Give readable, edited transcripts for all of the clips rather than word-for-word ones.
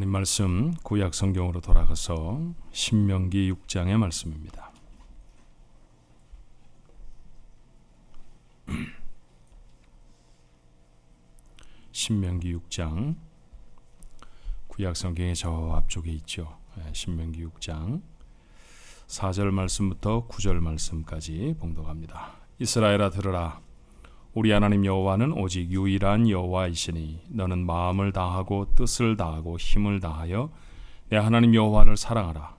하나님 말씀 구약 성경으로 돌아가서 신명기 6장의 말씀입니다. 신명기 6장 구약 성경의 저 앞쪽에 있죠. 신명기 6장 4절 말씀부터 9절 말씀까지 봉독합니다. 이스라엘아 들으라. 우리 하나님 여호와는 오직 유일한 여호와이시니 너는 마음을 다하고 뜻을 다하고 힘을 다하여 내 하나님 여호와를 사랑하라.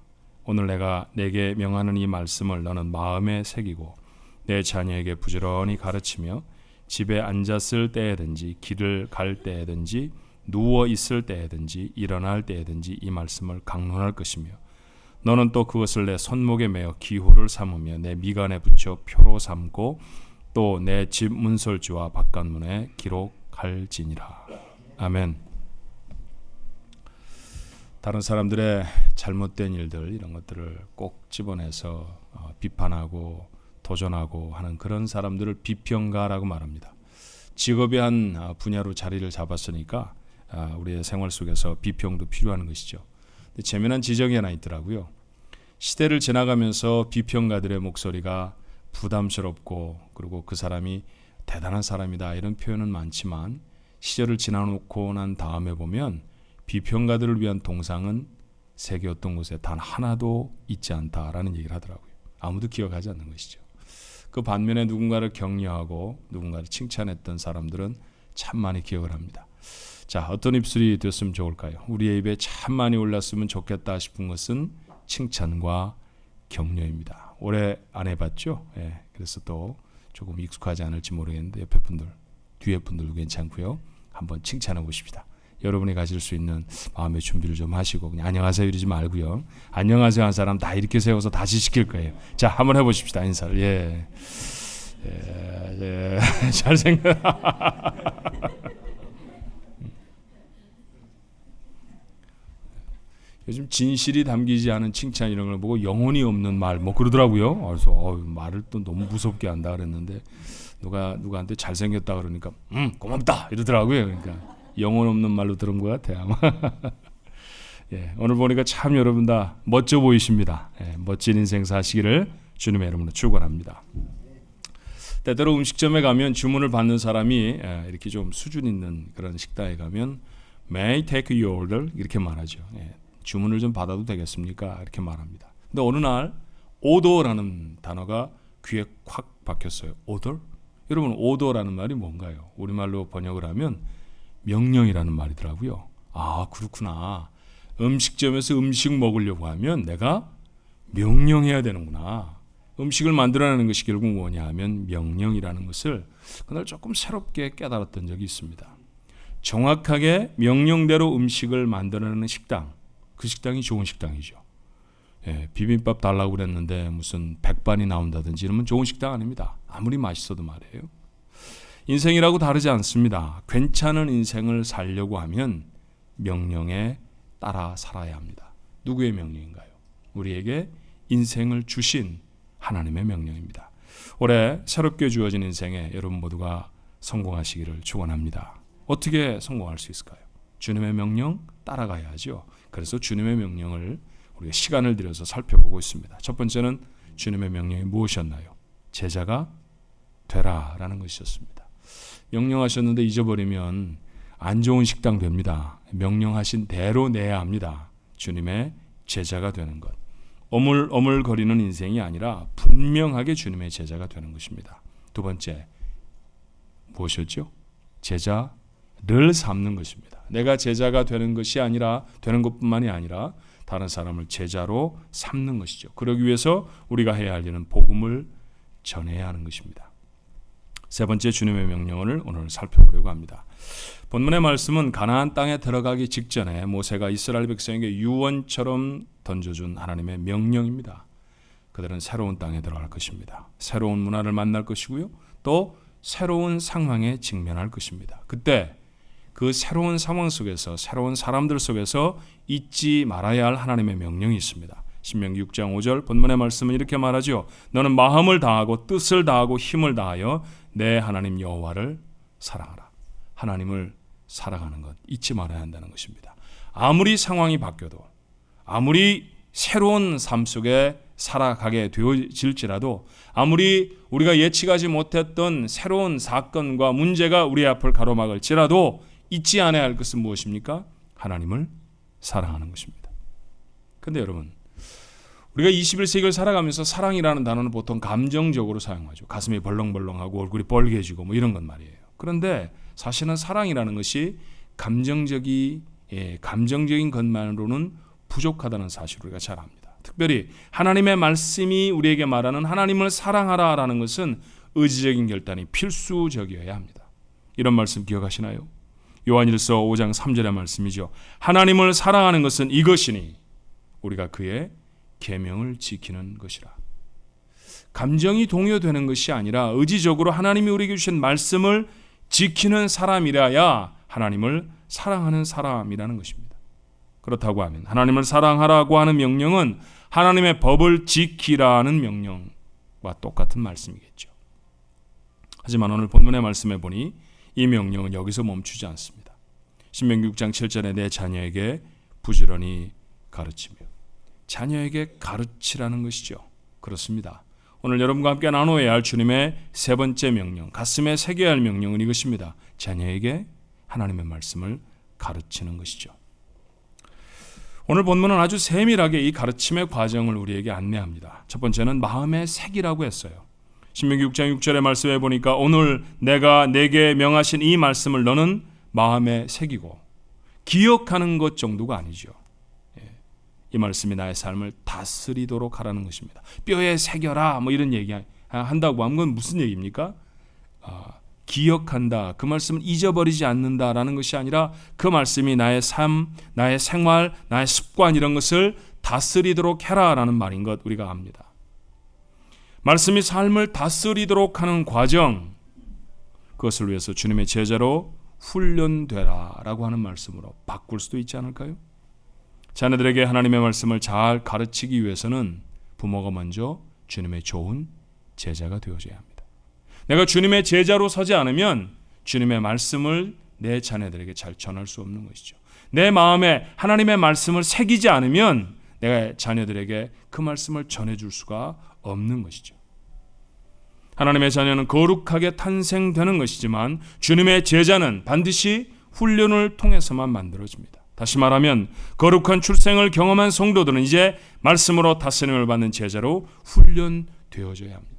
오늘 내가 내게 명하는 이 말씀을 너는 마음에 새기고 내 자녀에게 부지런히 가르치며 집에 앉았을 때에든지 길을 갈 때에든지 누워 있을 때에든지 일어날 때에든지 이 말씀을 강론할 것이며 너는 또 그것을 내 손목에 매어 기호를 삼으며 내 미간에 붙여 표로 삼고 또 내 집 문설주와 바깥문에 기록할지니라. 아멘. 다른 사람들의 잘못된 일들 이런 것들을 꼭 집어내서 비판하고 도전하고 하는 그런 사람들을 비평가라고 말합니다. 직업의 한 분야로 자리를 잡았으니까 우리의 생활 속에서 비평도 필요한 것이죠. 근데 재미난 지적이 하나 있더라고요. 시대를 지나가면서 비평가들의 목소리가 부담스럽고 그리고 그 사람이 대단한 사람이다 이런 표현은 많지만 시절을 지나놓고 난 다음에 보면 비평가들을 위한 동상은 세계 어떤 곳에 단 하나도 있지 않다라는 얘기를 하더라고요. 아무도 기억하지 않는 것이죠. 그 반면에 누군가를 격려하고 누군가를 칭찬했던 사람들은 참 많이 기억을 합니다. 자, 어떤 입술이 됐으면 좋을까요? 우리의 입에 참 많이 올랐으면 좋겠다 싶은 것은 칭찬과 격려입니다. 오래 안 해봤죠? 예, 그래서 또 조금 익숙하지 않을지 모르겠는데 옆에 분들, 뒤에 분들도 괜찮고요. 한번 칭찬해 보십시다. 여러분이 가질 수 있는 마음의 준비를 좀 하시고 그냥 안녕하세요 이러지 말고요. 안녕하세요 한 사람 다 이렇게 세워서 다시 시킬 거예요. 자, 한번 해보십시다. 인사를. 예. 잘생겨. 요즘 진실이 담기지 않은 칭찬 이런 걸 보고 영혼이 없는 말 뭐 그러더라고요. 그래서 말을 또 너무 무섭게 한다 그랬는데 누가한테 잘생겼다 그러니까 고맙다 이러더라고요. 그러니까 영혼 없는 말로 들은 것 같아요 아마. 예, 오늘 보니까 참 여러분 다 멋져 보이십니다. 예, 멋진 인생 사시기를 주님의 이름으로 축원합니다. 때때로 음식점에 가면 주문을 받는 사람이 이렇게 좀 수준 있는 그런 식당에 가면 May I take your order? 이렇게 말하죠. 예, 주문을 좀 받아도 되겠습니까? 이렇게 말합니다. 근데 어느 날 order라는 단어가 귀에 콱 박혔어요. order? 여러분 order라는 말이 뭔가요? 우리말로 번역을 하면 명령이라는 말이더라고요. 아, 그렇구나. 음식점에서 음식 먹으려고 하면 내가 명령해야 되는구나. 음식을 만들어내는 것이 결국 뭐냐 하면 명령이라는 것을 그날 조금 새롭게 깨달았던 적이 있습니다. 정확하게 명령대로 음식을 만들어내는 식당, 그 식당이 좋은 식당이죠. 예, 비빔밥 달라고 그랬는데 무슨 백반이 나온다든지 이러면 좋은 식당 아닙니다. 아무리 맛있어도 말이에요. 인생이라고 다르지 않습니다. 괜찮은 인생을 살려고 하면 명령에 따라 살아야 합니다. 누구의 명령인가요? 우리에게 인생을 주신 하나님의 명령입니다. 올해 새롭게 주어진 인생에 여러분 모두가 성공하시기를 축원합니다. 어떻게 성공할 수 있을까요? 주님의 명령 따라가야죠. 그래서 주님의 명령을 우리가 시간을 들여서 살펴보고 있습니다. 첫 번째는 주님의 명령이 무엇이었나요? 제자가 되라라는 것이었습니다. 명령하셨는데 잊어버리면 안 좋은 식당 됩니다. 명령하신 대로 내야 합니다. 주님의 제자가 되는 것. 어물어물거리는 인생이 아니라 분명하게 주님의 제자가 되는 것입니다. 두 번째, 무엇이었죠? 제자를 삼는 것입니다. 내가 제자가 되는 것이 아니라 되는 것뿐만이 아니라 다른 사람을 제자로 삼는 것이죠. 그러기 위해서 우리가 해야 할 일은 복음을 전해야 하는 것입니다. 세 번째 주님의 명령을 오늘 살펴보려고 합니다. 본문의 말씀은 가나안 땅에 들어가기 직전에 모세가 이스라엘 백성에게 유언처럼 던져준 하나님의 명령입니다. 그들은 새로운 땅에 들어갈 것입니다. 새로운 문화를 만날 것이고요. 또 새로운 상황에 직면할 것입니다. 그때 그 새로운 상황 속에서 새로운 사람들 속에서 잊지 말아야 할 하나님의 명령이 있습니다. 신명기 6장 5절 본문의 말씀은 이렇게 말하죠. 너는 마음을 다하고 뜻을 다하고 힘을 다하여 내 하나님 여호와를 사랑하라. 하나님을 사랑하는 것 잊지 말아야 한다는 것입니다. 아무리 상황이 바뀌어도 아무리 새로운 삶 속에 살아가게 되어질지라도 아무리 우리가 예측하지 못했던 새로운 사건과 문제가 우리 앞을 가로막을지라도 잊지 않아야 할 것은 무엇입니까? 하나님을 사랑하는 것입니다. 그런데 여러분, 우리가 21세기를 살아가면서 사랑이라는 단어는 보통 감정적으로 사용하죠. 가슴이 벌렁벌렁하고 얼굴이 빨개지고 뭐 이런 것 말이에요. 그런데 사실은 사랑이라는 것이 감정적인 것만으로는 부족하다는 사실을 우리가 잘 압니다. 특별히 하나님의 말씀이 우리에게 말하는 하나님을 사랑하라라는 것은 의지적인 결단이 필수적이어야 합니다. 이런 말씀 기억하시나요? 요한일서 5장 3절의 말씀이죠. 하나님을 사랑하는 것은 이것이니 우리가 그의 계명을 지키는 것이라. 감정이 동요되는 것이 아니라 의지적으로 하나님이 우리에게 주신 말씀을 지키는 사람이라야 하나님을 사랑하는 사람이라는 것입니다. 그렇다고 하면 하나님을 사랑하라고 하는 명령은 하나님의 법을 지키라는 명령과 똑같은 말씀이겠죠. 하지만 오늘 본문의 말씀에 보니 이 명령은 여기서 멈추지 않습니다. 신명기 6장 7절에 내 자녀에게 부지런히 가르치며, 자녀에게 가르치라는 것이죠. 그렇습니다. 오늘 여러분과 함께 나누어야 할 주님의 세 번째 명령, 가슴에 새겨야 할 명령은 이것입니다. 자녀에게 하나님의 말씀을 가르치는 것이죠. 오늘 본문은 아주 세밀하게 이 가르침의 과정을 우리에게 안내합니다. 첫 번째는 마음에 새기라고 했어요. 신명기 6장 6절의 말씀에 보니까 오늘 내가 내게 명하신 이 말씀을 너는 마음에 새기고, 기억하는 것 정도가 아니죠. 이 말씀이 나의 삶을 다스리도록 하라는 것입니다. 뼈에 새겨라 뭐 이런 얘기 한다고 하면 그건 무슨 얘기입니까? 기억한다, 그 말씀을 잊어버리지 않는다라는 것이 아니라 그 말씀이 나의 삶, 나의 생활, 나의 습관 이런 것을 다스리도록 해라라는 말인 것 우리가 압니다. 말씀이 삶을 다스리도록 하는 과정, 그것을 위해서 주님의 제자로 훈련되라라고 하는 말씀으로 바꿀 수도 있지 않을까요? 자녀들에게 하나님의 말씀을 잘 가르치기 위해서는 부모가 먼저 주님의 좋은 제자가 되어줘야 합니다. 내가 주님의 제자로 서지 않으면 주님의 말씀을 내 자녀들에게 잘 전할 수 없는 것이죠. 내 마음에 하나님의 말씀을 새기지 않으면 내가 자녀들에게 그 말씀을 전해줄 수가 없는 것이죠. 하나님의 자녀는 거룩하게 탄생되는 것이지만 주님의 제자는 반드시 훈련을 통해서만 만들어집니다. 다시 말하면 거룩한 출생을 경험한 성도들은 이제 말씀으로 다스림을 받는 제자로 훈련되어져야 합니다.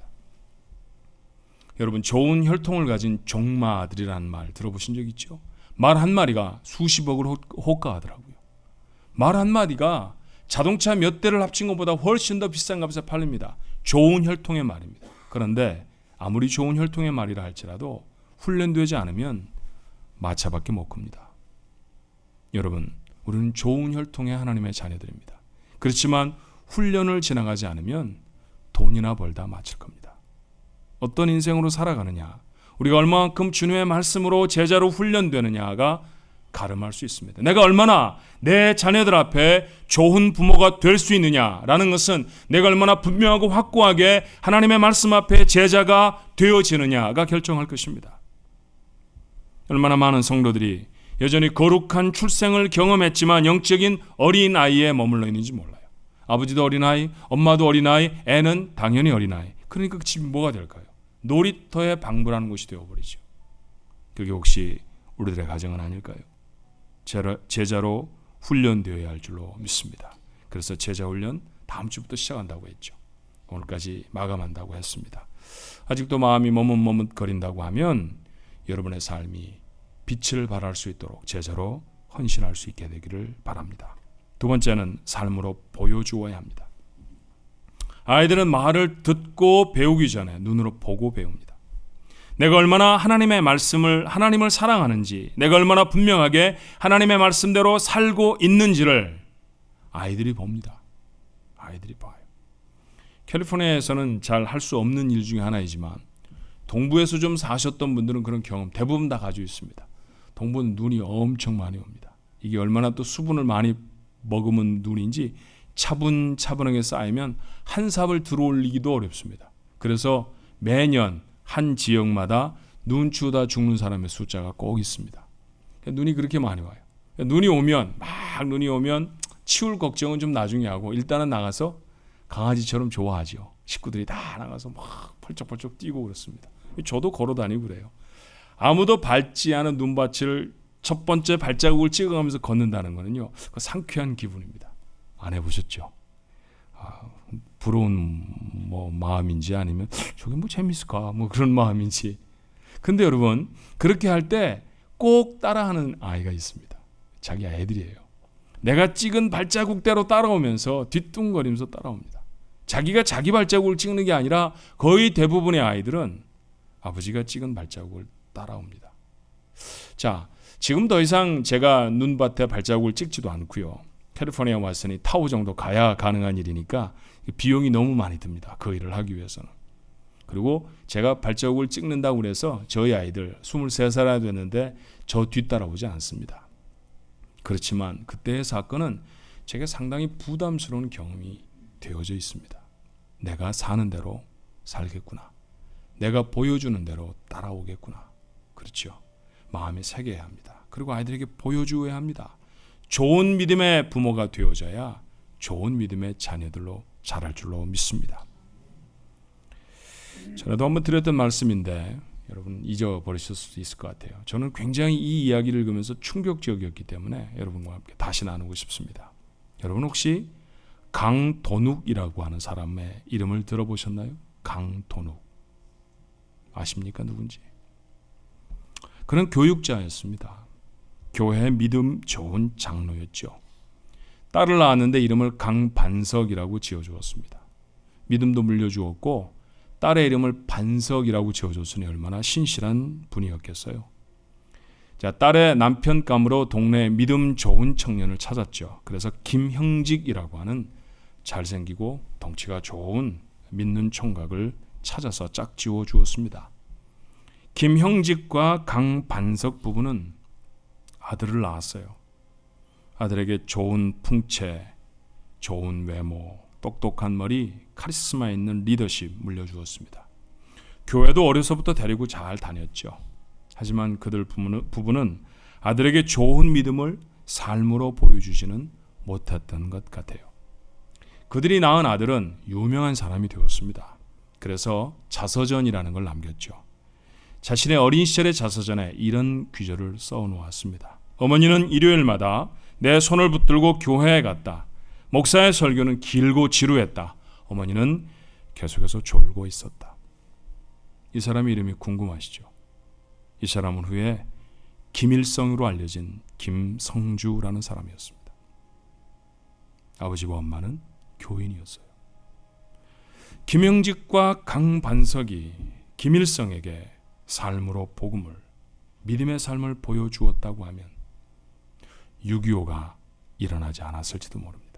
여러분, 좋은 혈통을 가진 종마들이라는 말 들어보신 적 있죠? 말 한마리가 수십억을 호가하더라고요. 말 한마디가 자동차 몇 대를 합친 것보다 훨씬 더 비싼 값에 팔립니다. 좋은 혈통의 말입니다. 그런데 아무리 좋은 혈통의 말이라 할지라도 훈련되지 않으면 마차밖에 못 큽니다. 여러분, 우리는 좋은 혈통의 하나님의 자녀들입니다. 그렇지만 훈련을 지나가지 않으면 돈이나 벌다 마칠 겁니다. 어떤 인생으로 살아가느냐, 우리가 얼마만큼 주님의 말씀으로 제자로 훈련되느냐가 가름할 수 있습니다. 내가 얼마나 내 자녀들 앞에 좋은 부모가 될 수 있느냐라는 것은 내가 얼마나 분명하고 확고하게 하나님의 말씀 앞에 제자가 되어지느냐가 결정할 것입니다. 얼마나 많은 성도들이 여전히 거룩한 출생을 경험했지만 영적인 어린아이에 머물러 있는지 몰라요. 아버지도 어린아이, 엄마도 어린아이, 애는 당연히 어린아이. 그러니까 그 집이 뭐가 될까요? 놀이터에 방불하는 곳이 되어버리죠. 그게 혹시 우리들의 가정은 아닐까요? 제자로 훈련되어야 할 줄로 믿습니다. 그래서 제자 훈련 다음 주부터 시작한다고 했죠. 오늘까지 마감한다고 했습니다. 아직도 마음이 머뭇머뭇거린다고 하면 여러분의 삶이 빛을 발할 수 있도록 제자로 헌신할 수 있게 되기를 바랍니다. 두 번째는 삶으로 보여주어야 합니다. 아이들은 말을 듣고 배우기 전에 눈으로 보고 배웁니다. 내가 얼마나 하나님을 사랑하는지, 내가 얼마나 분명하게 하나님의 말씀대로 살고 있는지를 아이들이 봅니다. 아이들이 봐요. 캘리포니아에서는 잘 할 수 없는 일 중에 하나이지만 동부에서 좀 사셨던 분들은 그런 경험 대부분 다 가지고 있습니다. 동부는 눈이 엄청 많이 옵니다. 이게 얼마나 또 수분을 많이 머금은 눈인지 차분차분하게 쌓이면 한 삽을 들어올리기도 어렵습니다. 그래서 매년 한 지역마다 눈 추우다 죽는 사람의 숫자가 꼭 있습니다. 눈이 그렇게 많이 와요. 눈이 오면 치울 걱정은 좀 나중에 하고 일단은 나가서 강아지처럼 좋아하죠. 식구들이 다 나가서 막 펄쩍펄쩍 뛰고 그렇습니다. 저도 걸어 다니고 그래요. 아무도 밟지 않은 눈밭을 첫 번째 발자국을 찍어가면서 걷는다는 거는요, 그 상쾌한 기분입니다. 안 해보셨죠? 부러운 마음인지 아니면 저게 재밌을까 그런 마음인지. 근데 여러분, 그렇게 할 때 꼭 따라하는 아이가 있습니다. 자기 애들이에요. 내가 찍은 발자국대로 따라오면서 뒤뚱거리면서 따라옵니다. 자기가 자기 발자국을 찍는 게 아니라 거의 대부분의 아이들은 아버지가 찍은 발자국을 따라옵니다. 자, 지금 더 이상 제가 눈밭에 발자국을 찍지도 않고요. 캘리포니아 왔으니 타오 정도 가야 가능한 일이니까 비용이 너무 많이 듭니다. 그 일을 하기 위해서는. 그리고 제가 발자국을 찍는다고 해서 저희 아이들 23살이 됐는데 저 뒤따라오지 않습니다. 그렇지만 그때의 사건은 제게 상당히 부담스러운 경험이 되어져 있습니다. 내가 사는 대로 살겠구나. 내가 보여주는 대로 따라오겠구나. 그렇죠. 마음에 새겨야 합니다. 그리고 아이들에게 보여주어야 합니다. 좋은 믿음의 부모가 되어져야 좋은 믿음의 자녀들로 자랄 줄로 믿습니다. 전에도 한번 드렸던 말씀인데 여러분 잊어버리실 수도 있을 것 같아요. 저는 굉장히 이 이야기를 읽으면서 충격적이었기 때문에 여러분과 함께 다시 나누고 싶습니다. 여러분 혹시 강도눅이라고 하는 사람의 이름을 들어보셨나요? 강도눅. 아십니까? 누군지? 그는 교육자였습니다. 교회 믿음 좋은 장로였죠. 딸을 낳았는데 이름을 강반석이라고 지어주었습니다. 믿음도 물려주었고 딸의 이름을 반석이라고 지어줬으니 얼마나 신실한 분이었겠어요. 자, 딸의 남편감으로 동네에 믿음 좋은 청년을 찾았죠. 그래서 김형직이라고 하는 잘생기고 덩치가 좋은 믿는 총각을 찾아서 짝지어 주었습니다. 김형직과 강반석 부부는 아들을 낳았어요. 아들에게 좋은 풍채, 좋은 외모, 똑똑한 머리, 카리스마 있는 리더십 물려주었습니다. 교회도 어려서부터 데리고 잘 다녔죠. 하지만 그들 부부는 아들에게 좋은 믿음을 삶으로 보여주지는 못했던 것 같아요. 그들이 낳은 아들은 유명한 사람이 되었습니다. 그래서 자서전이라는 걸 남겼죠. 자신의 어린 시절의 자서전에 이런 귀절을 써놓았습니다. 어머니는 일요일마다 내 손을 붙들고 교회에 갔다. 목사의 설교는 길고 지루했다. 어머니는 계속해서 졸고 있었다. 이 사람의 이름이 궁금하시죠? 이 사람은 후에 김일성으로 알려진 김성주라는 사람이었습니다. 아버지와 엄마는 교인이었어요. 김영직과 강반석이 김일성에게 삶으로 복음을, 믿음의 삶을 보여주었다고 하면 6.25가 일어나지 않았을지도 모릅니다.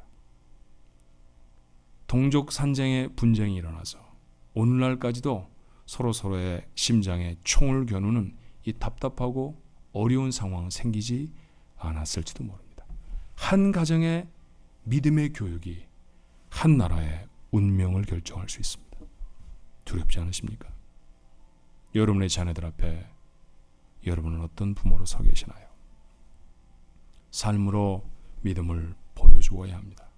동족 산쟁의 분쟁이 일어나서 오늘날까지도 서로서로의 심장에 총을 겨누는 이 답답하고 어려운 상황 생기지 않았을지도 모릅니다. 한 가정의 믿음의 교육이 한 나라의 운명을 결정할 수 있습니다. 두렵지 않으십니까? 여러분의 자녀들 앞에 여러분은 어떤 부모로 서 계시나요? 삶으로 믿음을 보여주어야 합니다.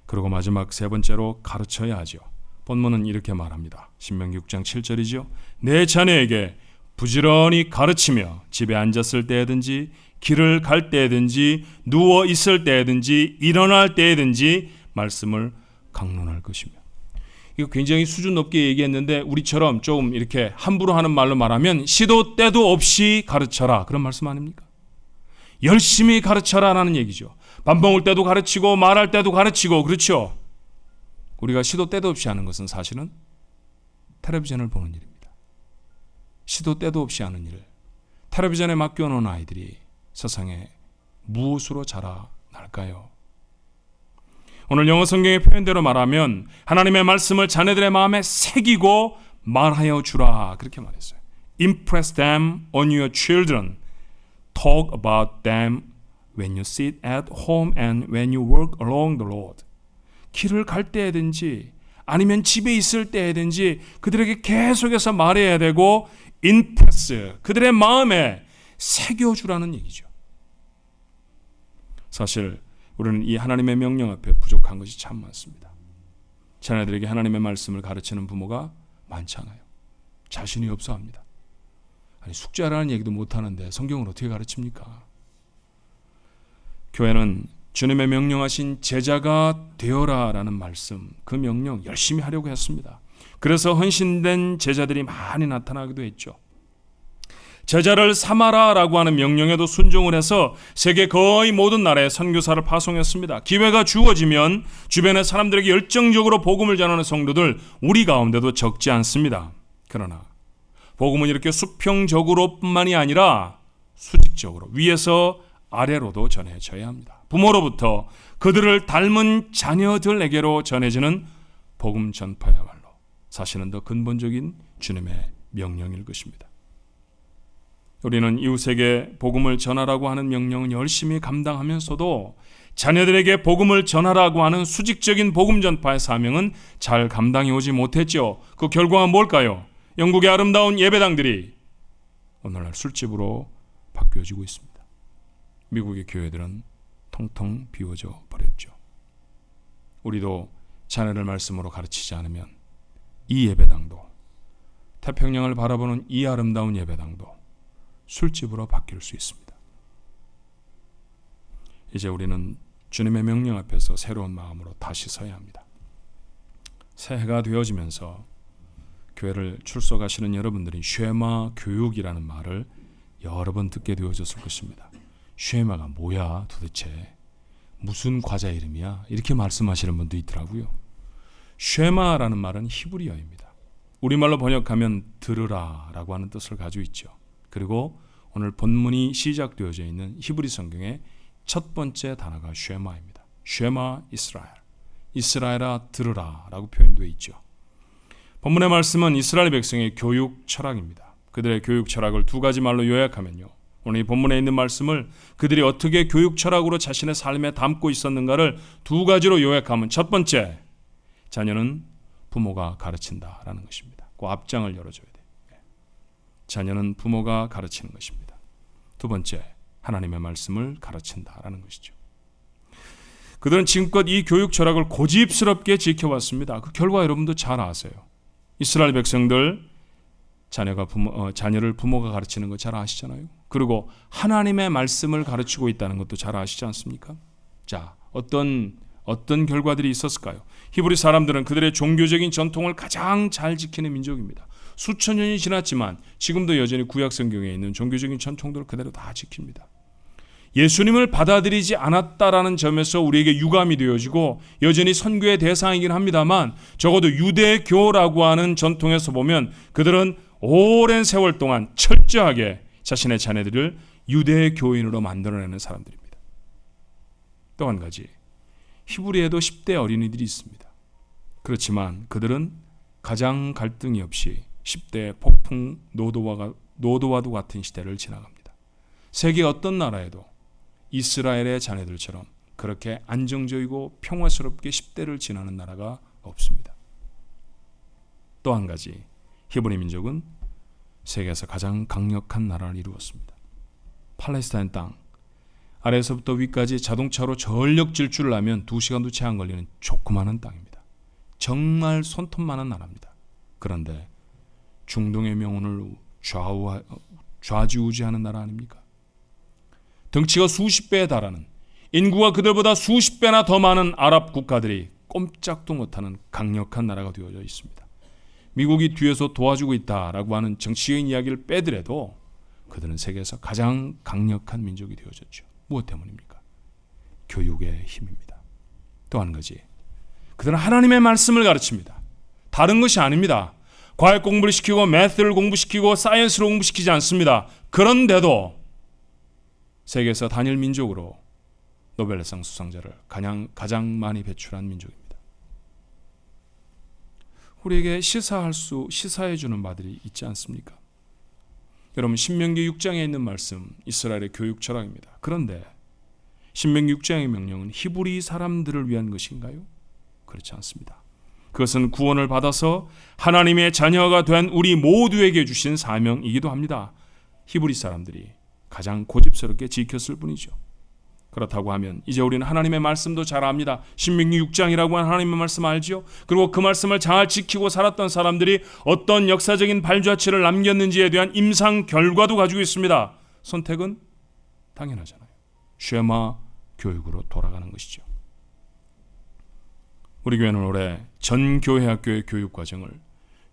그리고 마지막 세 번째로 가르쳐야 하죠. 본문은 이렇게 말합니다. 신명기 6장 7절이죠. 내 자녀에게 부지런히 가르치며 집에 앉았을 때든지 길을 갈 때든지 누워 있을 때든지 일어날 때든지 말씀을 강론할 것이며. 이거 굉장히 수준 높게 얘기했는데 우리처럼 좀 이렇게 함부로 하는 말로 말하면 시도 때도 없이 가르쳐라 그런 말씀 아닙니까? 열심히 가르쳐라라는 얘기죠. 밥 먹을 때도 가르치고 말할 때도 가르치고 그렇죠. 우리가 시도 때도 없이 하는 것은 사실은 텔레비전을 보는 일입니다. 시도 때도 없이 하는 일. 텔레비전에 맡겨놓은 아이들이 세상에 무엇으로 자라날까요? 오늘 영어 성경의 표현대로 말하면 하나님의 말씀을 자녀들의 마음에 새기고 말하여 주라 그렇게 말했어요. Impress them on your children. Talk about them when you sit at home and when you work along the road. 길을 갈 때든지 아니면 집에 있을 때든지 그들에게 계속해서 말해야 되고 impress, 그들의 마음에 새겨주라는 얘기죠. 사실 우리는 이 하나님의 명령 앞에 부족한 것이 참 많습니다. 자녀들에게 하나님의 말씀을 가르치는 부모가 많지 않아요. 자신이 없어 합니다. 아니, 숙제하라는 얘기도 못하는데 성경을 어떻게 가르칩니까? 교회는 주님의 명령하신 제자가 되어라라는 말씀, 그 명령 열심히 하려고 했습니다. 그래서 헌신된 제자들이 많이 나타나기도 했죠. 제자를 삼아라라고 하는 명령에도 순종을 해서 세계 거의 모든 나라에 선교사를 파송했습니다. 기회가 주어지면 주변의 사람들에게 열정적으로 복음을 전하는 성도들 우리 가운데도 적지 않습니다. 그러나 복음은 이렇게 수평적으로뿐만이 아니라 수직적으로 위에서 아래로도 전해져야 합니다. 부모로부터 그들을 닮은 자녀들에게로 전해지는 복음 전파야말로 사실은 더 근본적인 주님의 명령일 것입니다. 우리는 이웃에게 복음을 전하라고 하는 명령은 열심히 감당하면서도 자녀들에게 복음을 전하라고 하는 수직적인 복음 전파의 사명은 잘 감당해 오지 못했죠. 그 결과가 뭘까요? 영국의 아름다운 예배당들이 오늘날 술집으로 바뀌어지고 있습니다. 미국의 교회들은 통통 비워져 버렸죠. 우리도 자녀를 말씀으로 가르치지 않으면 이 예배당도, 태평양을 바라보는 이 아름다운 예배당도 술집으로 바뀔 수 있습니다. 이제 우리는 주님의 명령 앞에서 새로운 마음으로 다시 서야 합니다. 새해가 되어지면서 교회를 출석하시는 여러분들이 쉐마 교육이라는 말을 여러 번 듣게 되어졌을 것입니다. 쉐마가 뭐야 도대체? 무슨 과자 이름이야? 이렇게 말씀하시는 분도 있더라고요. 쉐마라는 말은 히브리어입니다. 우리말로 번역하면 들으라 라고 하는 뜻을 가지고 있죠. 그리고 오늘 본문이 시작되어져 있는 히브리 성경의 첫 번째 단어가 쉐마입니다. 쉐마 이스라엘, 이스라엘아 들으라 라고 표현되어 있죠. 본문의 말씀은 이스라엘 백성의 교육 철학입니다. 그들의 교육 철학을 두 가지 말로 요약하면요, 오늘 이 본문에 있는 말씀을 그들이 어떻게 교육 철학으로 자신의 삶에 담고 있었는가를 두 가지로 요약하면, 첫 번째, 자녀는 부모가 가르친다라는 것입니다. 그 앞장을 열어줘야 돼요. 자녀는 부모가 가르치는 것입니다. 두 번째, 하나님의 말씀을 가르친다라는 것이죠. 그들은 지금껏 이 교육 철학을 고집스럽게 지켜왔습니다. 그 결과 여러분도 잘 아세요. 이스라엘 백성들 자녀를 부모가 가르치는 거 잘 아시잖아요. 그리고 하나님의 말씀을 가르치고 있다는 것도 잘 아시지 않습니까? 자, 어떤 결과들이 있었을까요? 히브리 사람들은 그들의 종교적인 전통을 가장 잘 지키는 민족입니다. 수천 년이 지났지만 지금도 여전히 구약 성경에 있는 종교적인 전통들을 그대로 다 지킵니다. 예수님을 받아들이지 않았다라는 점에서 우리에게 유감이 되어지고 여전히 선교의 대상이긴 합니다만, 적어도 유대교라고 하는 전통에서 보면 그들은 오랜 세월 동안 철저하게 자신의 자녀들을 유대교인으로 만들어내는 사람들입니다. 또 한 가지, 히브리에도 10대 어린이들이 있습니다. 그렇지만 그들은 가장 갈등이 없이 10대 폭풍 노도와도 같은 시대를 지나갑니다. 세계 어떤 나라에도 이스라엘의 자녀들처럼 그렇게 안정적이고 평화스럽게 10대를 지나는 나라가 없습니다. 또 한 가지, 히브리 민족은 세계에서 가장 강력한 나라를 이루었습니다. 팔레스타인 땅, 아래에서부터 위까지 자동차로 전력 질주를 하면 2시간도 채 안 걸리는 조그마한 땅입니다. 정말 손톱만한 나라입니다. 그런데 중동의 명운을 좌지우지하는 나라 아닙니까? 덩치가 수십 배에 달하는, 인구가 그들보다 수십 배나 더 많은 아랍 국가들이 꼼짝도 못하는 강력한 나라가 되어져 있습니다. 미국이 뒤에서 도와주고 있다라고 하는 정치적인 이야기를 빼더라도 그들은 세계에서 가장 강력한 민족이 되어졌죠. 무엇 때문입니까? 교육의 힘입니다. 또 한 가지, 그들은 하나님의 말씀을 가르칩니다. 다른 것이 아닙니다. 과학 공부를 시키고 매스를 공부시키고 사이언스를 공부시키지 않습니다. 그런데도 세계에서 단일 민족으로 노벨상 수상자를 가장 많이 배출한 민족입니다. 우리에게 시사해 주는 바들이 있지 않습니까? 여러분, 신명기 6장에 있는 말씀, 이스라엘의 교육 철학입니다. 그런데 신명기 6장의 명령은 히브리 사람들을 위한 것인가요? 그렇지 않습니다. 그것은 구원을 받아서 하나님의 자녀가 된 우리 모두에게 주신 사명이기도 합니다. 히브리 사람들이 가장 고집스럽게 지켰을 뿐이죠. 그렇다고 하면 이제 우리는 하나님의 말씀도 잘 압니다. 신명기 6장이라고 하는 하나님의 말씀 알지요? 그리고 그 말씀을 잘 지키고 살았던 사람들이 어떤 역사적인 발자취를 남겼는지에 대한 임상 결과도 가지고 있습니다. 선택은 당연하잖아요. 쉐마 교육으로 돌아가는 것이죠. 우리 교회는 올해 전 교회 학교의 교육 과정을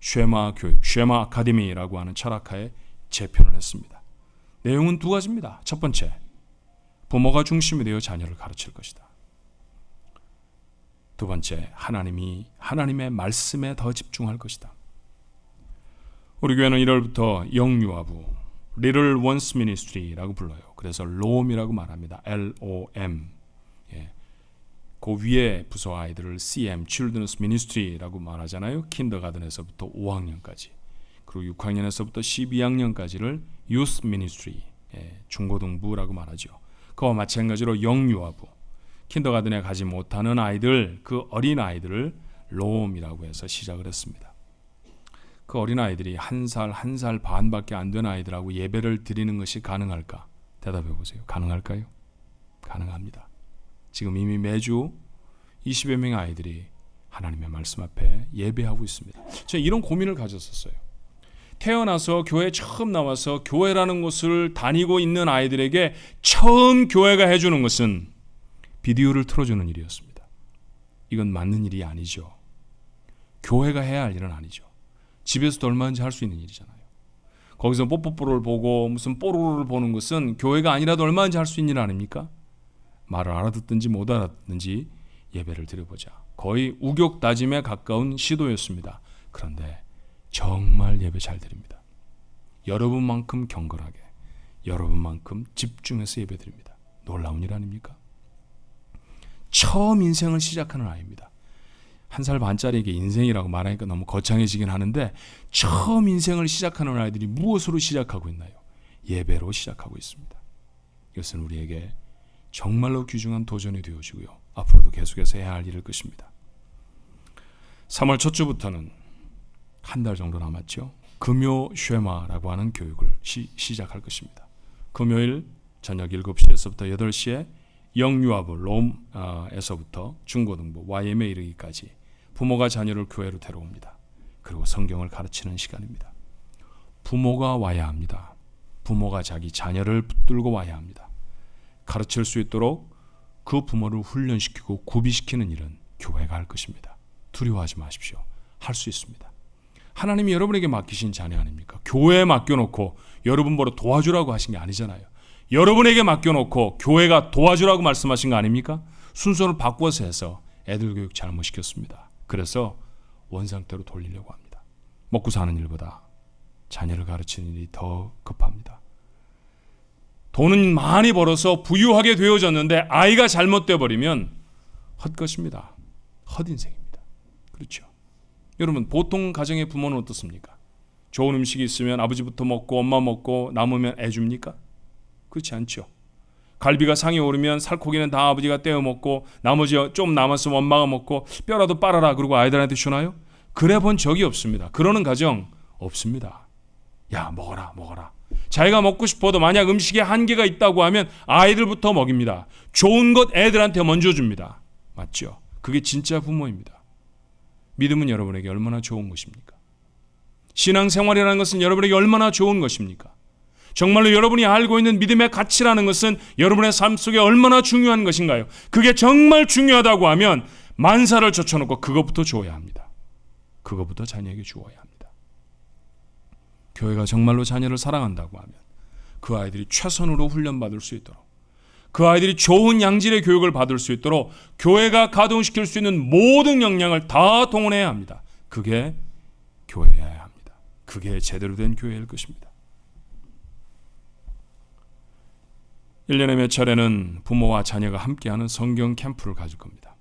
쉐마 교육, 쉐마 아카데미라고 하는 철학하에 재편을 했습니다. 내용은 두 가지입니다. 첫 번째, 부모가 중심이 되어 자녀를 가르칠 것이다. 두 번째, 하나님의 말씀에 더 집중할 것이다. 우리 교회는 1월부터 영유아부, Little Ones Ministry라고 불러요. 그래서 LOM이라고 말합니다. LOM. 예. 그 위에 부서 아이들을 CM, Children's Ministry라고 말하잖아요. 킨더가든에서부터 5학년까지. 그리고 6학년에서부터 12학년까지를 Youth Ministry, 예. 중고등부라고 말하죠. 그와 마찬가지로 영유아부, 킨더가든에 가지 못하는 아이들, 그 어린 아이들을 LOM이라고 해서 시작을 했습니다. 그 어린 아이들이 1살 반밖에 안 된 아이들하고 예배를 드리는 것이 가능할까? 대답해 보세요. 가능할까요? 가능합니다. 지금 이미 매주 20여 명의 아이들이 하나님의 말씀 앞에 예배하고 있습니다. 제가 이런 고민을 가졌었어요. 태어나서 교회 처음 나와서 교회라는 곳을 다니고 있는 아이들에게 처음 교회가 해주는 것은 비디오를 틀어주는 일이었습니다. 이건 맞는 일이 아니죠. 교회가 해야 할 일은 아니죠. 집에서도 얼마든지 할 수 있는 일이잖아요. 거기서 뽀뽀뽀를 보고 무슨 뽀로로를 보는 것은 교회가 아니라도 얼마든지 할 수 있는 일 아닙니까? 말을 알아듣든지 못 알아듣든지 예배를 드려보자. 거의 우격다짐에 가까운 시도였습니다. 그런데 정말 예배 잘 드립니다. 여러분만큼 경건하게, 여러분만큼 집중해서 예배 드립니다. 놀라운 일 아닙니까? 처음 인생을 시작하는 아이입니다. 1살 반짜리에게 인생이라고 말하니까 너무 거창해지긴 하는데 처음 인생을 시작하는 아이들이 무엇으로 시작하고 있나요? 예배로 시작하고 있습니다. 이것은 우리에게 정말로 귀중한 도전이 되어지고요. 앞으로도 계속해서 해야 할 일일 것입니다. 3월 첫 주부터는 한 달 정도 남았죠. 금요 쉐마라고 하는 교육을 시작할 것입니다. 금요일 저녁 7시에서부터 8시에 영유아부 롬에서부터 중고등부 YM에 이르기까지 부모가 자녀를 교회로 데려옵니다. 그리고 성경을 가르치는 시간입니다. 부모가 와야 합니다. 부모가 자기 자녀를 붙들고 와야 합니다. 가르칠 수 있도록 그 부모를 훈련시키고 구비시키는 일은 교회가 할 것입니다. 두려워하지 마십시오. 할 수 있습니다. 하나님이 여러분에게 맡기신 자녀 아닙니까? 교회에 맡겨놓고 여러분 보러 도와주라고 하신 게 아니잖아요. 여러분에게 맡겨놓고 교회가 도와주라고 말씀하신 거 아닙니까? 순서를 바꿔서 해서 애들 교육 잘못시켰습니다. 그래서 원상태로 돌리려고 합니다. 먹고 사는 일보다 자녀를 가르치는 일이 더 급합니다. 돈은 많이 벌어서 부유하게 되어졌는데 아이가 잘못되어 버리면 헛것입니다. 헛인생입니다. 그렇죠? 여러분, 보통 가정의 부모는 어떻습니까? 좋은 음식이 있으면 아버지부터 먹고 엄마 먹고 남으면 애 줍니까? 그렇지 않죠. 갈비가 상이 오르면 살코기는 다 아버지가 떼어 먹고 나머지 좀 남았으면 엄마가 먹고 뼈라도 빨아라 그러고 아이들한테 주나요? 그래 본 적이 없습니다. 그러는 가정 없습니다. 야, 먹어라. 자기가 먹고 싶어도 만약 음식에 한계가 있다고 하면 아이들부터 먹입니다. 좋은 것 애들한테 먼저 줍니다. 맞죠? 그게 진짜 부모입니다. 믿음은 여러분에게 얼마나 좋은 것입니까? 신앙생활이라는 것은 여러분에게 얼마나 좋은 것입니까? 정말로 여러분이 알고 있는 믿음의 가치라는 것은 여러분의 삶 속에 얼마나 중요한 것인가요? 그게 정말 중요하다고 하면 만사를 젖혀놓고 그것부터 주어야 합니다. 그것부터 자녀에게 주어야 합니다. 교회가 정말로 자녀를 사랑한다고 하면 그 아이들이 최선으로 훈련받을 수 있도록, 그 아이들이 좋은 양질의 교육을 받을 수 있도록 교회가 가동시킬 수 있는 모든 역량을 다 동원해야 합니다. 그게 교회여야 합니다. 그게 제대로 된 교회일 것입니다. 1년에 몇 차례는 부모와 자녀가 함께하는 성경 캠프를 가질 겁니다.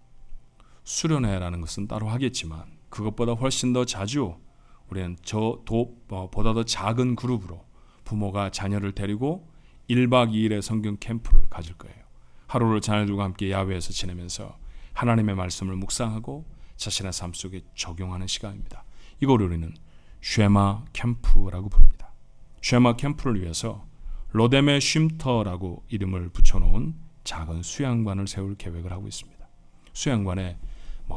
수련회라는 것은 따로 하겠지만 그것보다 훨씬 더 자주 우리는 보다 더 작은 그룹으로 부모가 자녀를 데리고 1박 2일의 성경 캠프를 가질 거예요. 하루를 자녀들과 함께 야외에서 지내면서 하나님의 말씀을 묵상하고 자신의 삶 속에 적용하는 시간입니다. 이걸 우리는 쉐마 캠프라고 부릅니다. 쉐마 캠프를 위해서 로뎀의 쉼터라고 이름을 붙여놓은 작은 수양관을 세울 계획을 하고 있습니다. 수양관에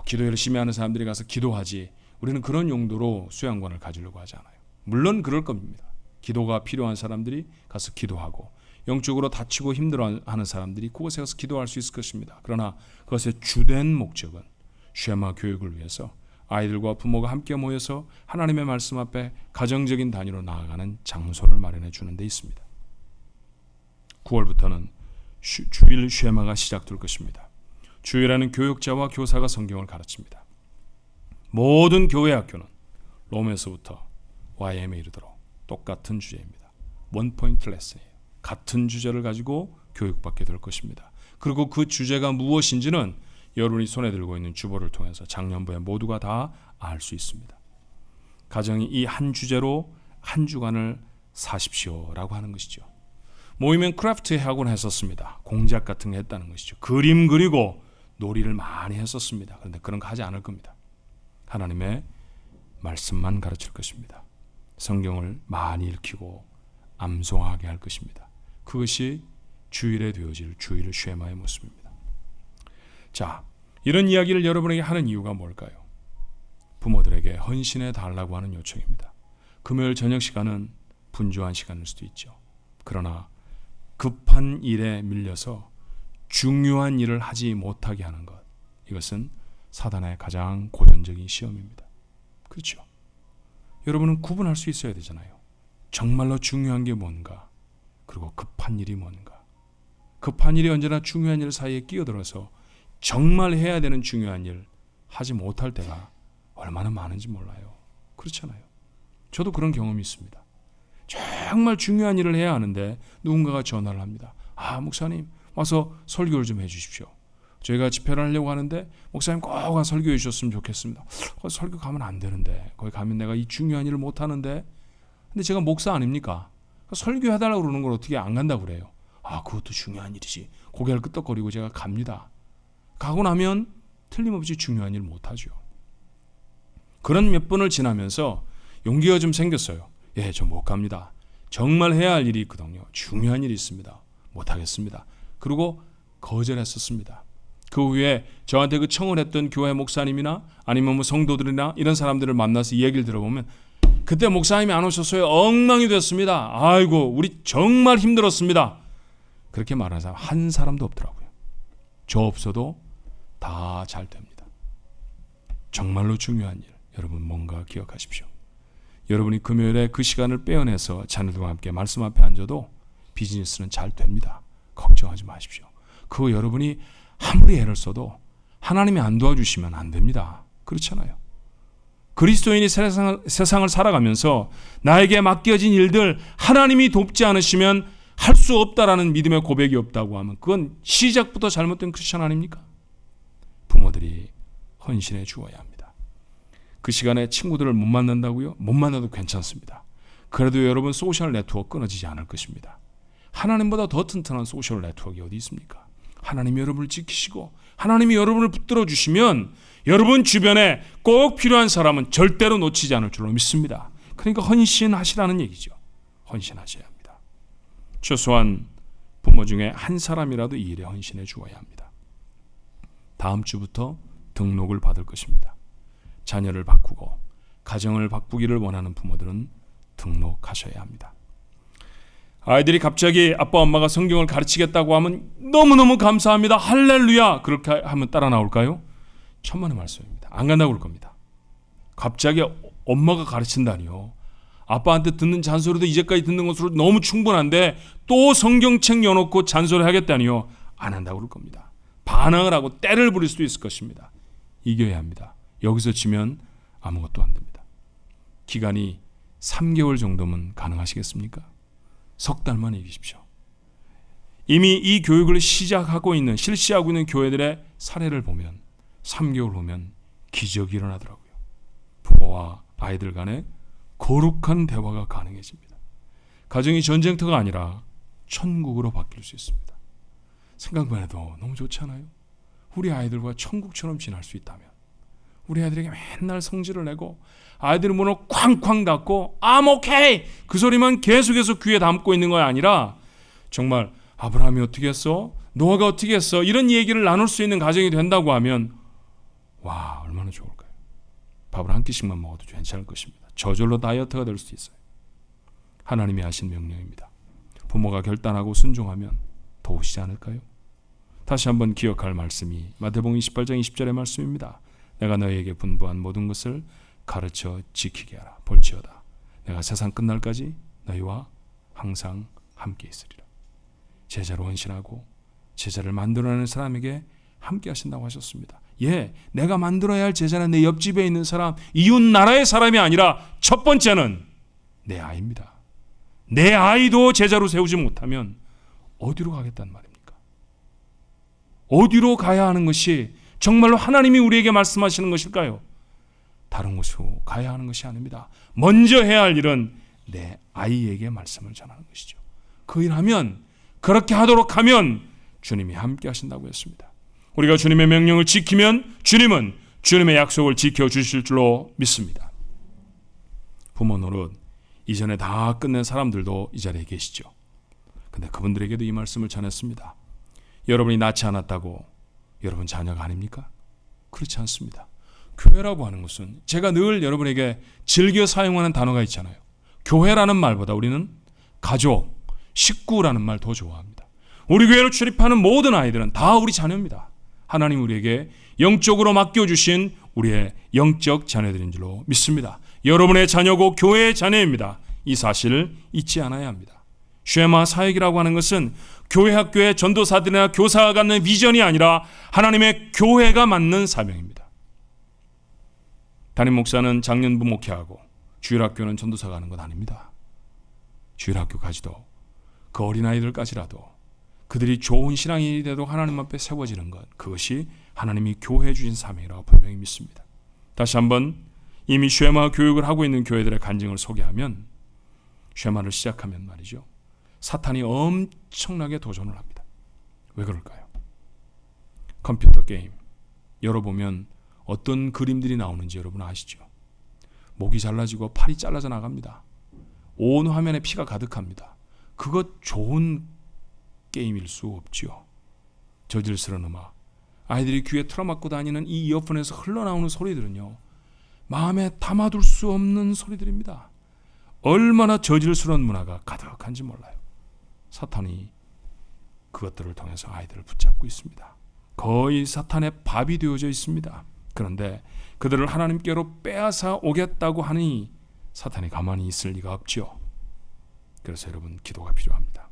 기도 열심히 하는 사람들이 가서 기도하지, 우리는 그런 용도로 수양관을 가지려고 하지 않아요. 물론 그럴 겁니다. 기도가 필요한 사람들이 가서 기도하고, 영적으로 다치고 힘들어하는 사람들이 그곳에 가서 기도할 수 있을 것입니다. 그러나 그것의 주된 목적은 쉐마 교육을 위해서 아이들과 부모가 함께 모여서 하나님의 말씀 앞에 가정적인 단위로 나아가는 장소를 마련해 주는 데 있습니다. 9월부터는 주일 쉐마가 시작될 것입니다. 주일에는 교육자와 교사가 성경을 가르칩니다. 모든 교회 학교는 롬에서부터 YM에 이르도록 똑같은 주제입니다. 원 포인트 레슨이에요. 같은 주제를 가지고 교육받게 될 것입니다. 그리고 그 주제가 무엇인지는 여러분이 손에 들고 있는 주보를 통해서 작년부에 모두가 다 알 수 있습니다. 가정이 이 한 주제로 한 주간을 사십시오라고 하는 것이죠. 모이면 크래프트 학원 했었습니다. 공작 같은 거 했다는 것이죠. 그림 그리고 놀이를 많이 했었습니다. 그런데 그런 거 하지 않을 겁니다. 하나님의 말씀만 가르칠 것입니다. 성경을 많이 읽히고 암송하게 할 것입니다. 그것이 주일에 되어질 주일 쉐마의 모습입니다. 자, 이런 이야기를 여러분에게 하는 이유가 뭘까요? 부모들에게 헌신해 달라고 하는 요청입니다. 금요일 저녁 시간은 분주한 시간일 수도 있죠. 그러나 급한 일에 밀려서 중요한 일을 하지 못하게 하는 것, 이것은 사단의 가장 고전적인 시험입니다. 그렇죠? 여러분은 구분할 수 있어야 되잖아요. 정말로 중요한 게 뭔가, 그리고 급한 일이 뭔가. 급한 일이 언제나 중요한 일 사이에 끼어들어서 정말 해야 되는 중요한 일 하지 못할 때가 얼마나 많은지 몰라요. 그렇잖아요. 저도 그런 경험이 있습니다. 정말 중요한 일을 해야 하는데 누군가가 전화를 합니다. 목사님 와서 설교를 좀 해주십시오. 저희가 집회를 하려고 하는데 목사님 꼭 와서 설교해 주셨으면 좋겠습니다. 설교 가면 안 되는데, 거기 가면 내가 이 중요한 일을 못 하는데, 근데 제가 목사 아닙니까? 설교해달라고 그러는 걸 어떻게 안 간다고 그래요? 그것도 중요한 일이지. 고개를 끄덕거리고 제가 갑니다. 가고 나면 틀림없이 중요한 일 못하죠. 그런 몇 번을 지나면서 용기가 좀 생겼어요. 저 못 갑니다. 정말 해야 할 일이 있거든요. 중요한 일이 있습니다. 못하겠습니다. 그리고 거절했었습니다. 그 후에 저한테 그 청을 했던 교회 목사님이나 아니면 성도들이나 이런 사람들을 만나서 얘기를 들어보면, 그때 목사님이 안 오셨어요. 엉망이 됐습니다. 아이고 우리 정말 힘들었습니다. 그렇게 말하는 사람 한 사람도 없더라고요. 저 없어도 다 잘 됩니다. 정말로 중요한 일, 여러분 뭔가 기억하십시오. 여러분이 금요일에 그 시간을 빼어내서 자녀들과 함께 말씀 앞에 앉아도 비즈니스는 잘 됩니다. 걱정하지 마십시오. 그거 여러분이 아무리 애를 써도 하나님이 안 도와주시면 안 됩니다. 그렇잖아요. 그리스도인이 세상을 살아가면서 나에게 맡겨진 일들 하나님이 돕지 않으시면 할 수 없다라는 믿음의 고백이 없다고 하면 그건 시작부터 잘못된 크리스천 아닙니까? 부모들이 헌신해 주어야 합니다. 그 시간에 친구들을 못 만난다고요? 못 만나도 괜찮습니다. 그래도 여러분 소셜 네트워크 끊어지지 않을 것입니다. 하나님보다 더 튼튼한 소셜 네트워크가 어디 있습니까? 하나님이 여러분을 지키시고 하나님이 여러분을 붙들어 주시면 여러분 주변에 꼭 필요한 사람은 절대로 놓치지 않을 줄로 믿습니다. 그러니까 헌신하시라는 얘기죠. 헌신하셔야 합니다. 최소한 부모 중에 한 사람이라도 이 일에 헌신해 주어야 합니다. 다음 주부터 등록을 받을 것입니다. 자녀를 바꾸고 가정을 바꾸기를 원하는 부모들은 등록하셔야 합니다. 아이들이 갑자기 아빠 엄마가 성경을 가르치겠다고 하면 너무너무 감사합니다. 할렐루야. 그렇게 하면 따라 나올까요? 천만의 말씀입니다. 안 간다고 그럴 겁니다. 갑자기 엄마가 가르친다니요. 아빠한테 듣는 잔소리도 이제까지 듣는 것으로 너무 충분한데 또 성경책 여놓고 잔소리 하겠다니요. 안 한다고 그럴 겁니다. 반항을 하고 때를 부릴 수도 있을 것입니다. 이겨야 합니다. 여기서 지면 아무것도 안 됩니다. 기간이 3개월 정도면 가능하시겠습니까? 석 달만 이기십시오. 이미 이 교육을 시작하고 있는, 실시하고 있는 교회들의 사례를 보면 3개월 후면 기적이 일어나더라고요. 부모와 아이들 간에 거룩한 대화가 가능해집니다. 가정이 전쟁터가 아니라 천국으로 바뀔 수 있습니다. 생각만 해도 너무 좋지 않아요? 우리 아이들과 천국처럼 지낼 수 있다면, 우리 아이들에게 맨날 성질을 내고 아이들의 문을 쾅쾅 닫고 I'm okay! 그 소리만 계속해서 귀에 담고 있는 거 아니라 정말 아브라함이 어떻게 했어? 노아가 어떻게 했어? 이런 얘기를 나눌 수 있는 가정이 된다고 하면 와, 얼마나 좋을까요? 밥을 한 끼씩만 먹어도 괜찮을 것입니다. 저절로 다이어트가 될 수 있어요. 하나님이 하신 명령입니다. 부모가 결단하고 순종하면 도우시지 않을까요? 다시 한번 기억할 말씀이 마태복음 28장 20절의 말씀입니다. 내가 너희에게 분부한 모든 것을 가르쳐 지키게 하라. 볼지어다 내가 세상 끝날까지 너희와 항상 함께 있으리라. 제자로 헌신하고 제자를 만들어내는 사람에게 함께 하신다고 하셨습니다. 예, 내가 만들어야 할 제자는 내 옆집에 있는 사람, 이웃 나라의 사람이 아니라 첫 번째는 내 아이입니다. 내 아이도 제자로 세우지 못하면 어디로 가겠단 말입니까? 어디로 가야 하는 것이 정말로 하나님이 우리에게 말씀하시는 것일까요? 다른 곳으로 가야 하는 것이 아닙니다. 먼저 해야 할 일은 내 아이에게 말씀을 전하는 것이죠. 그 일하면, 그렇게 하도록 하면 주님이 함께 하신다고 했습니다. 우리가 주님의 명령을 지키면 주님은 주님의 약속을 지켜주실 줄로 믿습니다. 부모 노릇 이전에 다 끝낸 사람들도 이 자리에 계시죠. 근데 그분들에게도 이 말씀을 전했습니다. 여러분이 낳지 않았다고 여러분 자녀가 아닙니까? 그렇지 않습니다. 교회라고 하는 것은 제가 늘 여러분에게 즐겨 사용하는 단어가 있잖아요. 교회라는 말보다 우리는 가족, 식구라는 말 더 좋아합니다. 우리 교회로 출입하는 모든 아이들은 다 우리 자녀입니다. 하나님 우리에게 영적으로 맡겨주신 우리의 영적 자녀들인 줄로 믿습니다. 여러분의 자녀고 교회의 자녀입니다. 이 사실을 잊지 않아야 합니다. 쉐마 사역이라고 하는 것은 교회 학교의 전도사들이나 교사가 갖는 비전이 아니라 하나님의 교회가 맡는 사명입니다. 담임 목사는 장년부 목회하고 주일학교는 전도사가 하는 것 아닙니다. 주일학교까지도 그 어린아이들까지라도 그들이 좋은 신앙인이 되도록 하나님 앞에 세워지는 것, 그것이 하나님이 교회에 주신 사명이라고 분명히 믿습니다. 다시 한번 이미 쉐마 교육을 하고 있는 교회들의 간증을 소개하면, 쉐마를 시작하면 말이죠, 사탄이 엄청나게 도전을 합니다. 왜 그럴까요? 컴퓨터 게임 열어보면 어떤 그림들이 나오는지 여러분 아시죠? 목이 잘라지고 팔이 잘라져 나갑니다. 온 화면에 피가 가득합니다. 그것 좋은 게임일 수 없죠. 저질스러운 음악, 아이들이 귀에 틀어막고 다니는 이 이어폰에서 흘러나오는 소리들은요, 마음에 담아둘 수 없는 소리들입니다. 얼마나 저질스러운 문화가 가득한지 몰라요. 사탄이 그것들을 통해서 아이들을 붙잡고 있습니다. 거의 사탄의 밥이 되어져 있습니다. 그런데 그들을 하나님께로 빼앗아 오겠다고 하니 사탄이 가만히 있을 리가 없죠. 그래서 여러분, 기도가 필요합니다.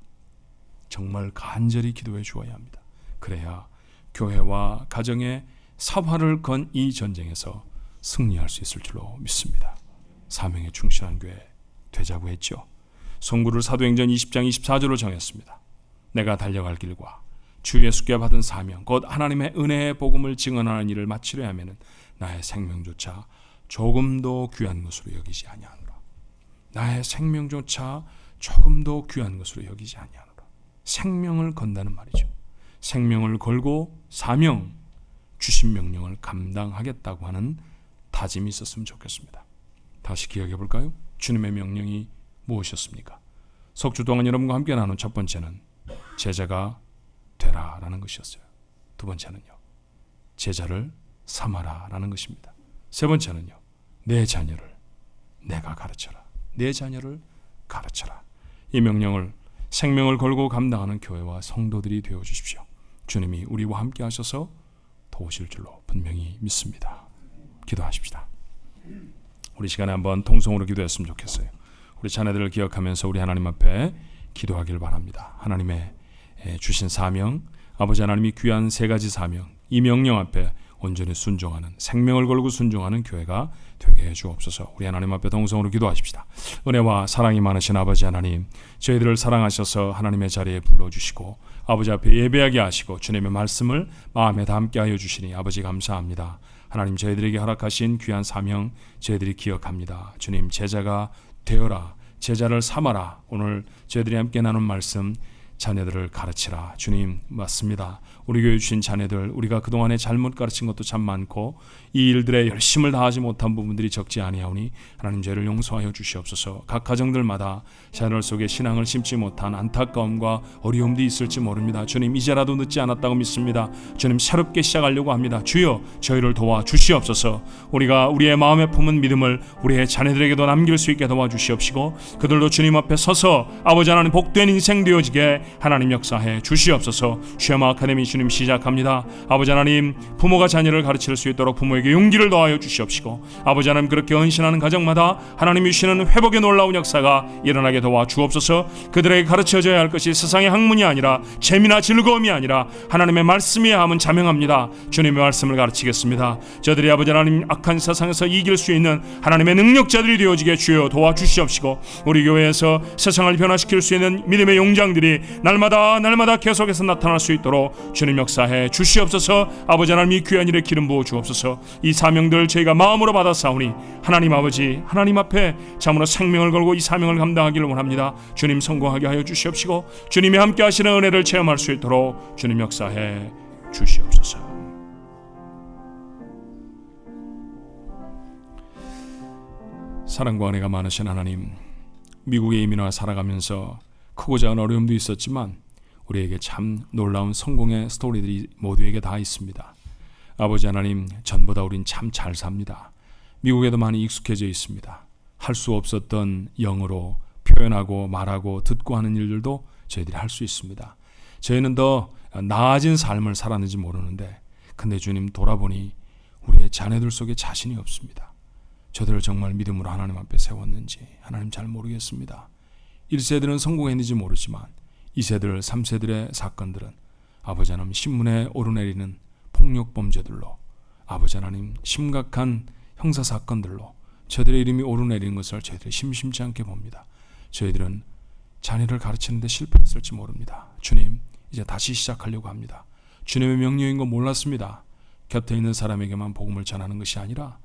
정말 간절히 기도해 주어야 합니다. 그래야 교회와 가정의 사활을 건 이 전쟁에서 승리할 수 있을 줄로 믿습니다. 사명에 충실한 교회 되자고 했죠. 성구를 사도행전 20장 24절로 정했습니다. 내가 달려갈 길과 주 예수께 받은 사명, 곧 하나님의 은혜의 복음을 증언하는 일을 마치려 하면은 나의 생명조차 조금도 귀한 것으로 여기지 아니하노라. 나의 생명조차 조금도 귀한 것으로 여기지 아니하노라. 생명을 건다는 말이죠. 생명을 걸고 사명, 주신 명령을 감당하겠다고 하는 다짐이 있었으면 좋겠습니다. 다시 기억해 볼까요? 주님의 명령이 무엇이었습니까? 석주 동안 여러분과 함께 나눈 첫 번째는 제자가 되라라는 것이었어요. 두 번째는요, 제자를 삼아라라는 것입니다. 세 번째는요, 내 자녀를 내가 가르쳐라. 내 자녀를 가르쳐라. 이 명령을 생명을 걸고 감당하는 교회와 성도들이 되어 주십시오. 주님이 우리와 함께 하셔서 도우실 줄로 분명히 믿습니다. 기도하십시다. 우리 시간에 한번 통성으로 기도했으면 좋겠어요. 우리 자녀들을 기억하면서 우리 하나님 앞에 기도하길 바랍니다. 하나님의 주신 사명, 아버지 하나님이 귀한 세 가지 사명, 이 명령 앞에 온전히 순종하는, 생명을 걸고 순종하는 교회가 되게 해 주옵소서. 우리 하나님 앞에 동성으로 기도하십시다. 은혜와 사랑이 많으신 아버지 하나님, 저희들을 사랑하셔서 하나님의 자리에 불러주시고 아버지 앞에 예배하게 하시고 주님의 말씀을 마음에 담게 하여 주시니 아버지 감사합니다. 하나님, 저희들에게 허락하신 귀한 사명 저희들이 기억합니다. 주님, 제자가 되어라, 제자를 삼아라. 오늘 저희들이 함께 나눈 말씀, 자녀들을 가르치라. 주님, 맞습니다. 우리 교회 주신 자녀들, 우리가 그동안에 잘못 가르친 것도 참 많고 이 일들에 열심을 다하지 못한 부분들이 적지 아니하오니 하나님 죄를 용서하여 주시옵소서. 각 가정들마다 자녀들 속에 신앙을 심지 못한 안타까움과 어려움도 있을지 모릅니다. 주님, 이제라도 늦지 않았다고 믿습니다. 주님, 새롭게 시작하려고 합니다. 주여, 저희를 도와 주시옵소서. 우리가 우리의 마음에 품은 믿음을 우리의 자녀들에게도 남길 수 있게 도와 주시옵시고 그들도 주님 앞에 서서 아버지 하나님 복된 인생 되어지게 하나님 역사해 주시옵소서. 쉐마 아카데미 주님 시작합니다. 아버지 하나님, 부모가 자녀를 가르칠 수 있도록 부모에게 용기를 더하여 주시옵시고 아버지 하나님, 그렇게 헌신하는 가정마다 하나님이 주시는 회복의 놀라운 역사가 일어나게 도와 주옵소서. 그들에게 가르쳐져야 할 것이 세상의 학문이 아니라 재미나 즐거움이 아니라 하나님의 말씀이야 함은 자명합니다. 주님의 말씀을 가르치겠습니다. 저들이 아버지 하나님 악한 세상에서 이길 수 있는 하나님의 능력자들이 되어지게 주여 도와주시옵시고 우리 교회에서 세상을 변화시킬 수 있는 믿음의 용장들이 날마다 계속해서 나타날 수 있도록 주님 역사해 주시옵소서. 아버지 하나님, 이 귀한 일에 기름 부어 주옵소서. 이 사명들 저희가 마음으로 받았사오니 하나님 아버지, 하나님 앞에 참으로 생명을 걸고 이 사명을 감당하기를 원합니다. 주님, 성공하게 하여 주시옵시고 주님이 함께 하시는 은혜를 체험할 수 있도록 주님 역사해 주시옵소서. 사랑과 은혜가 많으신 하나님, 미국에 이민와 살아가면서 크고 작은 어려움도 있었지만 우리에게 참 놀라운 성공의 스토리들이 모두에게 다 있습니다. 아버지 하나님, 전보다 우린 참 잘 삽니다. 미국에도 많이 익숙해져 있습니다. 할 수 없었던 영어로 표현하고 말하고 듣고 하는 일들도 저희들이 할 수 있습니다. 저희는 더 나아진 삶을 살았는지 모르는데 근데 주님, 돌아보니 우리의 자녀들 속에 자신이 없습니다. 저들을 정말 믿음으로 하나님 앞에 세웠는지 하나님 잘 모르겠습니다. 1세들은 성공했는지 모르지만 2세들, 3세들의 사건들은 아버지 하나님, 신문에 오르내리는 폭력 범죄들로, 아버지 하나님, 심각한 형사사건들로 저들의 이름이 오르내리는 것을 저희들이 심심치 않게 봅니다. 저희들은 자녀를 가르치는데 실패했을지 모릅니다. 주님, 이제 다시 시작하려고 합니다. 주님의 명령인 거 몰랐습니다. 곁에 있는 사람에게만 복음을 전하는 것이 아니라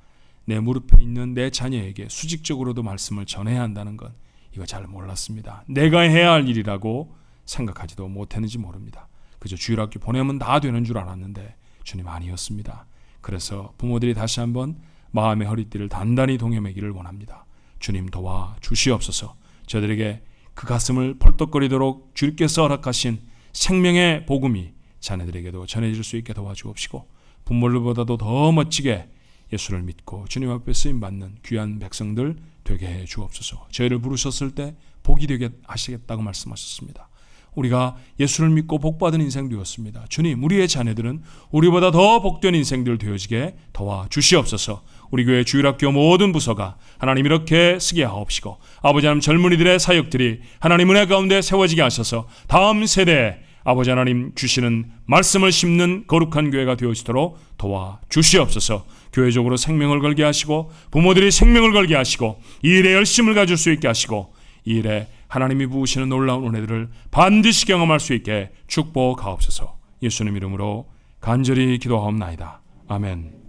내 무릎에 있는 내 자녀에게 수직적으로도 말씀을 전해야 한다는 것, 이거 잘 몰랐습니다. 내가 해야 할 일이라고 생각하지도 못했는지 모릅니다. 그저 주일학교 보내면 다 되는 줄 알았는데 주님, 아니었습니다. 그래서 부모들이 다시 한번 마음의 허리띠를 단단히 동여매기를 원합니다. 주님, 도와 주시옵소서. 저들에게 그 가슴을 펄떡거리도록 주님께서 허락하신 생명의 복음이 자녀들에게도 전해질 수 있게 도와주옵시고 부모들보다도 더 멋지게 예수를 믿고 주님 앞에 쓰임받는 귀한 백성들 되게 해 주옵소서. 저희를 부르셨을 때 복이 되게 하시겠다고 말씀하셨습니다. 우리가 예수를 믿고 복받은 인생 되었습니다. 주님, 우리의 자녀들은 우리보다 더 복된 인생들 되어지게 도와주시옵소서. 우리 교회 주일학교 모든 부서가 하나님 이렇게 쓰게 하옵시고 아버지 하나님, 젊은이들의 사역들이 하나님 은혜 가운데 세워지게 하셔서 다음 세대에 아버지 하나님 주시는 말씀을 심는 거룩한 교회가 되어지도록 도와주시옵소서. 교회적으로 생명을 걸게 하시고 부모들이 생명을 걸게 하시고 이 일에 열심을 가질 수 있게 하시고 이 일에 하나님이 부으시는 놀라운 은혜들을 반드시 경험할 수 있게 축복하옵소서. 예수님 이름으로 간절히 기도하옵나이다. 아멘.